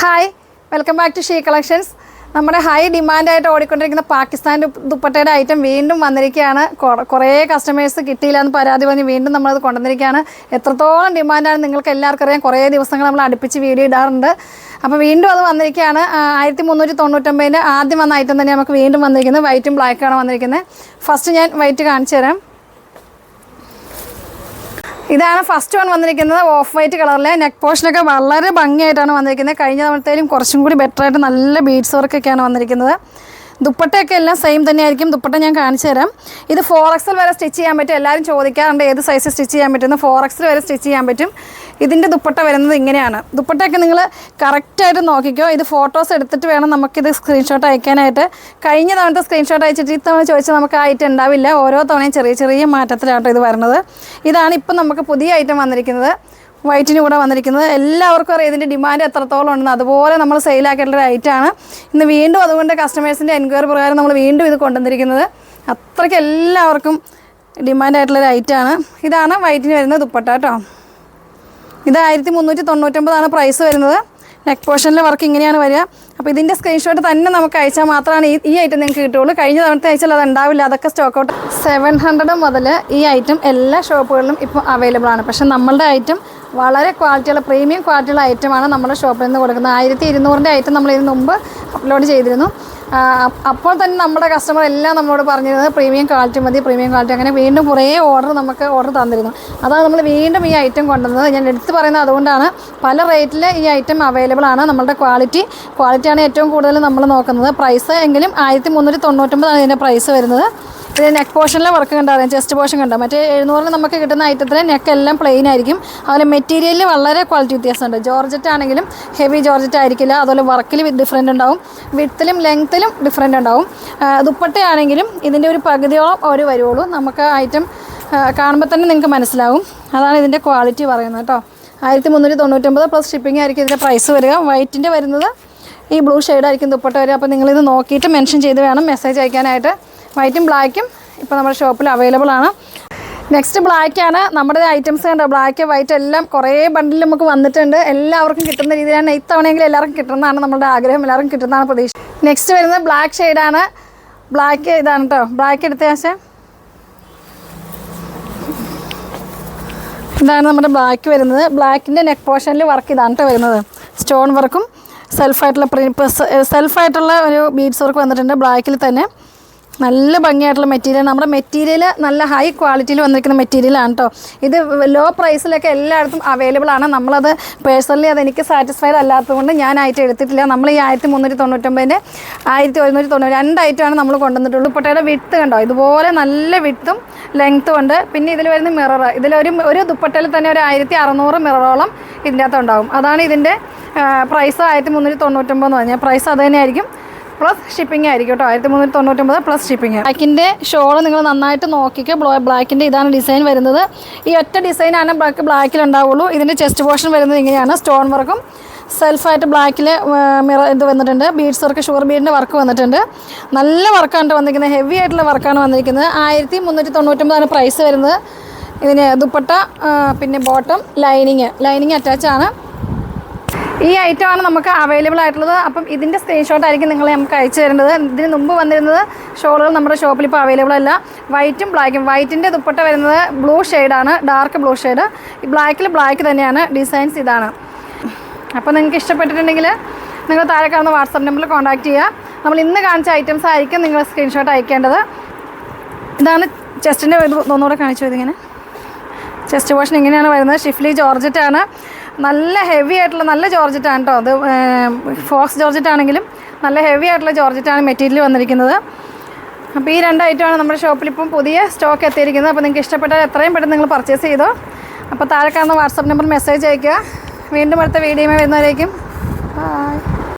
Hi, welcome back to she collections. നമ്മുടെ high ഡിമാൻഡായിട്ട് ഓടിക്കൊണ്ടിരിക്കുന്ന പാകിസ്ഥാൻ ദുപ്പട്ടയുടെ ഐറ്റം വീണ്ടും വന്നിരിക്കുകയാണ്. കുറേ കസ്റ്റമേഴ്സ് കിട്ടിയില്ല എന്ന് പരാതി പറഞ്ഞ് വീണ്ടും നമ്മളത് കൊണ്ടുവന്നിരിക്കുകയാണ്. എത്രത്തോളം ഡിമാൻഡാണ് നിങ്ങൾക്ക് എല്ലാവർക്കും അറിയാം. കുറേ ദിവസങ്ങൾ നമ്മൾ അടുപ്പിച്ച് വീഡിയോ ഇടാറുണ്ട്. അപ്പോൾ വീണ്ടും അത് വന്നിരിക്കുകയാണ്. 1399 ആദ്യം വന്ന ഐറ്റം തന്നെ നമുക്ക് വീണ്ടും വന്നിരിക്കുന്നത്. വൈറ്റും ബ്ലാക്കാണ് വന്നിരിക്കുന്നത്. ഫസ്റ്റ് ഞാൻ വൈറ്റ് കാണിച്ചു തരാം. ഇതാണ് ഫസ്റ്റ് വൺ വന്നിരിക്കുന്നത്. ഓഫ് വൈറ്റ് കളറിലെ നെക്ക് പോർഷനൊക്കെ വളരെ ഭംഗിയായിട്ടാണ് വന്നിരിക്കുന്നത്. കഴിഞ്ഞ തവണത്തേലും കുറച്ചും കൂടി ബെറ്ററായിട്ട് നല്ല ബീഡ്സ് വർക്കൊക്കെയാണ് വന്നിരിക്കുന്നത്. ദുപ്പട്ടയൊക്കെ എല്ലാം സെയിം തന്നെയായിരിക്കും. ദുപ്പട്ട ഞാൻ കാണിച്ചു തരാം. ഇത് 4XL വരെ സ്റ്റിച്ച് ചെയ്യാൻ പറ്റും. എല്ലാവരും ചോദിക്കാറുണ്ട് ഏത് സൈസ് സ്റ്റിച്ച് ചെയ്യാൻ പറ്റുമെന്ന്. 4XL വരെ സ്റ്റിച്ച് ചെയ്യാൻ പറ്റും. ഇതിൻ്റെ ദുപ്പട്ട വരുന്നത് ഇങ്ങനെയാണ്. ദുപ്പട്ടയൊക്കെ നിങ്ങൾ കറക്റ്റായിട്ട് നോക്കിക്കോ. ഇത് ഫോട്ടോസ് എടുത്തിട്ട് വേണം നമുക്കിത് സ്ക്രീൻഷോട്ട് അയക്കാനായിട്ട്. കഴിഞ്ഞ തവണത്തെ സ്ക്രീൻഷോട്ട് അയച്ചിട്ട് ഇത്തവണ ചോദിച്ചാൽ നമുക്ക് ആ ഐറ്റം ഉണ്ടാവില്ല. ഓരോ തവണയും ചെറിയ ചെറിയ മാറ്റത്തിലാണ് ഇത് വരുന്നത്. ഇതാണ് ഇപ്പം നമുക്ക് പുതിയ ഐറ്റം വന്നിരിക്കുന്നത്. വൈറ്റിന് കൂടെ വന്നിരിക്കുന്നത്. എല്ലാവർക്കും അറിയാം ഇതിൻ്റെ ഡിമാൻഡ് എത്രത്തോളം ഉണ്ടെന്ന്. അതുപോലെ നമ്മൾ സെയിലാക്കിയിട്ടുള്ള ഐറ്റമാണ്. ഇന്ന് വീണ്ടും അതുകൊണ്ട് കസ്റ്റമേഴ്സിൻ്റെ എൻക്വയറി പ്രകാരം നമ്മൾ വീണ്ടും ഇത് കൊണ്ടുവന്നിരിക്കുന്നത്. അത്രയ്ക്ക് എല്ലാവർക്കും ഡിമാൻഡായിട്ടുള്ളൊരു ഐറ്റമാണ്. ഇതാണ് വൈറ്റിന് വരുന്ന ദുപ്പട്ട കേട്ടോ. ഇത് 1399 പ്രൈസ് വരുന്നത്. നെക്ക് പോർഷനിലെ വർക്ക് ഇങ്ങനെയാണ് വരിക. അപ്പോൾ ഇതിൻ്റെ സ്ക്രീൻഷോട്ട് തന്നെ നമുക്ക് അയച്ചാൽ മാത്രമാണ് ഈ ഐറ്റം നിങ്ങൾക്ക് കിട്ടുള്ളൂ. കഴിഞ്ഞ തവണത്തെ അയച്ചാൽ അത് ഉണ്ടാവില്ല. അതൊക്കെ സ്റ്റോക്ക് ഔട്ട്. 700 മുതൽ ഈ ഐറ്റം എല്ലാ ഷോപ്പുകളിലും ഇപ്പോൾ അവൈലബിൾ ആണ്. പക്ഷേ നമ്മളുടെ ഐറ്റം വളരെ ക്വാളിറ്റിയുള്ള പ്രീമിയം ക്വാളിറ്റിയുള്ള ഐറ്റമാണ് നമ്മുടെ ഷോപ്പിൽ നിന്ന് കൊടുക്കുന്നത്. 1200 ഐറ്റം നമ്മൾ ഇതിന് മുമ്പ് അപ്ലോഡ് ചെയ്തിരുന്നു. അപ്പോൾ തന്നെ നമ്മുടെ കസ്റ്റമർ എല്ലാം നമ്മളോട് പറഞ്ഞിരുന്നത് പ്രീമിയം ക്വാളിറ്റി മതി, പ്രീമിയം ക്വാളിറ്റി. അങ്ങനെ വീണ്ടും കുറേ ഓർഡർ തന്നിരുന്നു. അതാണ് നമ്മൾ വീണ്ടും ഈ ഐറ്റം കൊണ്ടുവന്നത്. ഞാൻ എടുത്ത് പറയുന്നത് അതുകൊണ്ടാണ്. പല റേറ്റിൽ ഈ ഐറ്റം അവൈലബിൾ ആണ്. നമ്മളുടെ ക്വാളിറ്റിയാണ് ഏറ്റവും കൂടുതൽ നമ്മൾ നോക്കുന്നത്. പ്രൈസ് എങ്കിലും 1399 ഇതിൻ്റെ പ്രൈസ് വരുന്നത്. ഇത് നെക്ക് പോർഷനിലെ വർക്ക് കണ്ടറിയാം. ചെസ്റ്റ് പോർഷൻ കണ്ടോ. മറ്റേ 700 നമുക്ക് കിട്ടുന്ന ഐറ്റത്തിൽ നെക്ക് എല്ലാം പ്ലെയിൻ ആയിരിക്കും. അതുപോലെ മെറ്റീരിയലിൽ വളരെ ക്വാളിറ്റി വ്യത്യാസമുണ്ട്. ജോർജറ്റ് ആണെങ്കിലും ഹെവി ജോർജറ്റ് ആയിരിക്കില്ല. അതുപോലെ വർക്കിൽ ഡിഫറെൻ്റ് ഉണ്ടാവും. വിഡ്ത്തിലും ലെങ്ത്തിലും ഡിഫറെൻ്റ് ഉണ്ടാവും. ദുപ്പട്ടയാണെങ്കിലും ഇതിൻ്റെ ഒരു പകുതിയോളം ഒരു വരുള്ളൂ. നമുക്ക് ഐറ്റം കാണുമ്പോൾ തന്നെ നിങ്ങൾക്ക് മനസ്സിലാവും. അതാണ് ഇതിൻ്റെ ക്വാളിറ്റി പറയുന്നത് കേട്ടോ. 1399 പ്ലസ് ഷിപ്പിംഗ് ആയിരിക്കും ഇതിൻ്റെ പ്രൈസ് വരിക. വൈറ്റിൻ്റെ വരുന്നത് ഈ ബ്ലൂ ഷെയ്ഡായിരിക്കും ദുപ്പട്ട വരിക. അപ്പോൾ നിങ്ങളിത് നോക്കിയിട്ട് മെൻഷൻ ചെയ്ത് വേണം മെസ്സേജ് അയക്കാനായിട്ട്. വൈറ്റും ബ്ലാക്കും ഇപ്പോൾ നമ്മുടെ ഷോപ്പിൽ അവൈലബിൾ ആണ്. നെക്സ്റ്റ് ബ്ലാക്കാണ്. നമ്മുടെ ഐറ്റംസ് കണ്ടോ. ബ്ലാക്ക് വൈറ്റ് എല്ലാം കുറേ ബണ്ടിൽ നമുക്ക് വന്നിട്ടുണ്ട്. എല്ലാവർക്കും കിട്ടുന്ന രീതിയിലാണ്. ഇത്തവണയെങ്കിലും എല്ലാവർക്കും കിട്ടുന്നതാണ് നമ്മുടെ ആഗ്രഹം. എല്ലാവർക്കും കിട്ടുന്നതാണ് പ്രതീക്ഷ. നെക്സ്റ്റ് വരുന്നത് ബ്ലാക്ക് ഷെയ്ഡാണ്. ബ്ലാക്ക് ഇതാണ് കേട്ടോ. ബ്ലാക്ക് എടുത്ത ശേഷം ഇതാണ് നമ്മുടെ ബ്ലാക്ക് വരുന്നത്. ബ്ലാക്കിൻ്റെ നെക്ക് പോർഷനിൽ വർക്ക് ഇതാണ് കേട്ടോ വരുന്നത്. സ്റ്റോൺ വർക്കും സെൽഫായിട്ടുള്ള ഒരു ബീഡ്സ് വർക്ക് വന്നിട്ടുണ്ട് ബ്ലാക്കിൽ തന്നെ. നല്ല ഭംഗിയായിട്ടുള്ള മെറ്റീരിയൽ. നമ്മുടെ മെറ്റീരിയൽ നല്ല ഹൈ ക്വാളിറ്റിയിൽ വന്നിരിക്കുന്ന മെറ്റീരിയലാണ് കേട്ടോ. ഇത് ലോ പ്രൈസിലൊക്കെ എല്ലായിടത്തും അവൈലബിൾ ആണ്. നമ്മളത് പേഴ്സണലി അതെനിക്ക് സാറ്റിസ്ഫൈഡ് അല്ലാത്തതുകൊണ്ട് ഞാൻ ഐറ്റം എടുത്തിട്ടില്ല. നമ്മൾ ഈ 1399 1190 രണ്ട് ഐറ്റമാണ് നമ്മൾ കൊണ്ടുവന്നിട്ടുള്ളൂ. ദുപ്പട്ടയുടെ വിഡ്ത്ത് കണ്ടോ. ഇതുപോലെ നല്ല വിഡ്ത്തും ലെങ്ത്തും ഉണ്ട്. പിന്നെ ഇതിൽ വരുന്ന മിറർ. ഇതിലൊരു ദുപ്പട്ടയിൽ തന്നെ ഒരു 1600 മിററോളം ഇതിൻ്റെ അകത്ത് ഉണ്ടാകും. അതാണ് ഇതിൻ്റെ പ്രൈസ്. 1399 എന്ന് പറഞ്ഞാൽ പ്രൈസ് അത് തന്നെയായിരിക്കും. പ്ലസ് ഷിപ്പിംഗ് ആയിരിക്കും കേട്ടോ. 1399 പ്ലസ് ഷിപ്പിംഗ്. ബ്ലാക്കിൻ്റെ ഷോൾ നിങ്ങൾ നന്നായിട്ട് നോക്കിക്കുക. ബ്ലാക്കിൻ്റെ ഇതാണ് ഡിസൈൻ വരുന്നത്. ഈ ഒറ്റ ഡിസൈനാണ് ബ്ലാക്കിൽ ഉണ്ടാവുള്ളൂ. ഇതിൻ്റെ ചെസ്റ്റ് പോർഷൻ വരുന്നത് ഇങ്ങനെയാണ്. സ്റ്റോൺ വർക്കും സെൽഫായിട്ട് ബ്ലാക്കിൽ ഇത് വന്നിട്ടുണ്ട്. ബീഡ്സ് വർക്ക്, ഷുഗർ ബീഡിൻ്റെ വർക്ക് വന്നിട്ടുണ്ട്. നല്ല വർക്കാണ് വന്നിരിക്കുന്നത്. ഹെവി ആയിട്ടുള്ള വർക്കാണ് വന്നിരിക്കുന്നത്. 1399 പ്രൈസ് വരുന്നത്. ഇതിന് ദുപ്പട്ട പിന്നെ ബോട്ടം ലൈനിങ് അറ്റാച്ചാണ്. ഈ ഐറ്റമാണ് നമുക്ക് അവൈലബിൾ ആയിട്ടുള്ളത്. അപ്പം ഇതിൻ്റെ സ്ക്രീൻഷോട്ട് ആയിരിക്കും നിങ്ങൾ നമുക്ക് അയച്ചു തരേണ്ടത്. ഇതിന് മുമ്പ് വന്നിരുന്നത് ഷോളുകൾ നമ്മുടെ ഷോപ്പിൽ ഇപ്പോൾ അവൈലബിൾ അല്ല. വൈറ്റും ബ്ലാക്കും. വൈറ്റിൻ്റെ ദുപ്പട്ട വരുന്നത് ബ്ലൂ ഷെയ്ഡാണ്. Dark blue shade. ഈ ബ്ലാക്ക് തന്നെയാണ്. ഡിസൈൻസ് ഇതാണ്. അപ്പോൾ നിങ്ങൾക്ക് ഇഷ്ടപ്പെട്ടിട്ടുണ്ടെങ്കിൽ നിങ്ങൾ താഴെ കാണുന്ന വാട്സാപ്പ് നമ്പറിൽ കോൺടാക്റ്റ് ചെയ്യുക. നമ്മൾ ഇന്ന് കാണിച്ച ഐറ്റംസ് ആയിരിക്കും നിങ്ങൾ സ്ക്രീൻഷോട്ട് അയക്കേണ്ടത്. ഇതാണ് ചെസ്റ്റിൻ്റെ ഒന്നുകൂടെ കാണിച്ചു. ഇതിങ്ങനെ ചെസ്റ്റ് പോർഷൻ ഇങ്ങനെയാണ് വരുന്നത്. ഷിഫ്ലി ജോർജറ്റാണ്. നല്ല ഹെവി ആയിട്ടുള്ള നല്ല ജോർജറ്റാണ് കേട്ടോ. അത് ഫോക്സ് ജോർജറ്റ് ആണെങ്കിലും നല്ല ഹെവി ആയിട്ടുള്ള ജോർജറ്റാണ് മെറ്റീരിയൽ വന്നിരിക്കുന്നത്. അപ്പോൾ ഈ രണ്ട് ഐറ്റമാണ് നമ്മുടെ ഷോപ്പിൽ ഇപ്പം പുതിയ സ്റ്റോക്ക് എത്തിയിരിക്കുന്നത്. അപ്പോൾ നിങ്ങൾക്ക് ഇഷ്ടപ്പെട്ടാൽ എത്രയും പെട്ടെന്ന് നിങ്ങൾ പർച്ചേസ് ചെയ്തോ. അപ്പോൾ താഴെ കാണുന്ന വാട്സാപ്പ് നമ്പർ മെസ്സേജ് അയയ്ക്കുക. വീണ്ടും അടുത്ത വീഡിയോയിൽ വരുന്നവരേക്കും ബൈ.